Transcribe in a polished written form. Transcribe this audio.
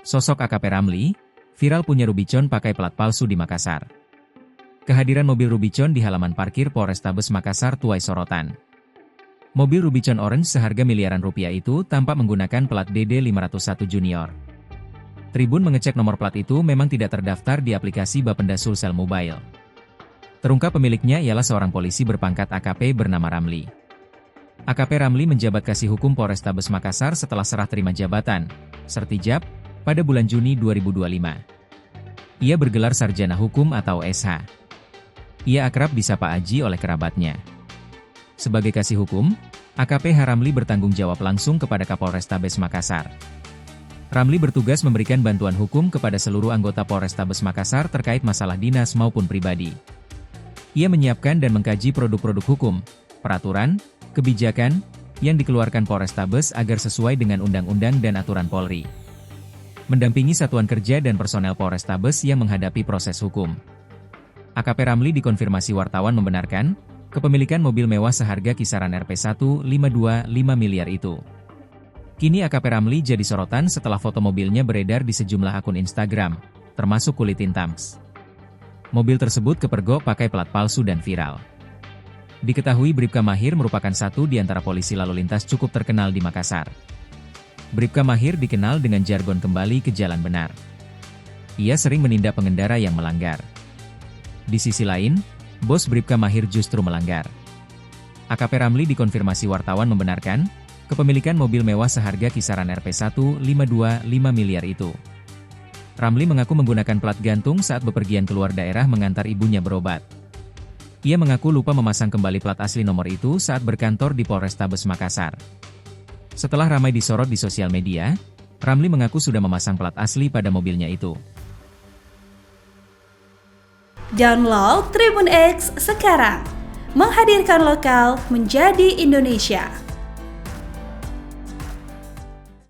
Sosok AKP Ramli, viral punya Rubicon pakai plat palsu di Makassar. Kehadiran mobil Rubicon di halaman parkir Polrestabes Makassar tuai sorotan. Mobil Rubicon Orange seharga miliaran rupiah itu tampak menggunakan plat DD501 Junior. Tribun mengecek nomor plat itu memang tidak terdaftar di aplikasi Bapenda Sulsel Mobile. Terungkap pemiliknya ialah seorang polisi berpangkat AKP bernama Ramli. AKP Ramli menjabat Kasih Hukum Polrestabes Makassar setelah serah terima jabatan, Sertijab, pada bulan Juni 2025. Ia bergelar Sarjana Hukum atau SH. Ia akrab disapa Aji oleh kerabatnya. Sebagai Kasih Hukum, AKP Ramli bertanggung jawab langsung kepada Kapolrestabes Makassar. Ramli bertugas memberikan bantuan hukum kepada seluruh anggota Polrestabes Makassar terkait masalah dinas maupun pribadi. Ia menyiapkan dan mengkaji produk-produk hukum, peraturan, kebijakan, yang dikeluarkan Polrestabes agar sesuai dengan undang-undang dan aturan Polri. Mendampingi satuan kerja dan personel Polrestabes yang menghadapi proses hukum. AKP Ramli dikonfirmasi wartawan membenarkan, kepemilikan mobil mewah seharga kisaran Rp1,525 miliar itu. Kini AKP Ramli jadi sorotan setelah foto mobilnya beredar di sejumlah akun Instagram, termasuk Kulitin Tams. Mobil tersebut kepergok pakai plat palsu dan viral. Diketahui Bribka Mahir merupakan satu di antara polisi lalu lintas cukup terkenal di Makassar. Bribka Mahir dikenal dengan jargon kembali ke jalan benar. Ia sering menindak pengendara yang melanggar. Di sisi lain, bos Bribka Mahir justru melanggar. AKP Ramli dikonfirmasi wartawan membenarkan, kepemilikan mobil mewah seharga kisaran Rp1,525 miliar itu. Ramli mengaku menggunakan plat gantung saat bepergian keluar daerah mengantar ibunya berobat. Ia mengaku lupa memasang kembali plat asli nomor itu saat berkantor di Polrestabes Makassar. Setelah ramai disorot di sosial media, Ramli mengaku sudah memasang plat asli pada mobilnya itu. Download Tribun X sekarang, menghadirkan lokal menjadi Indonesia.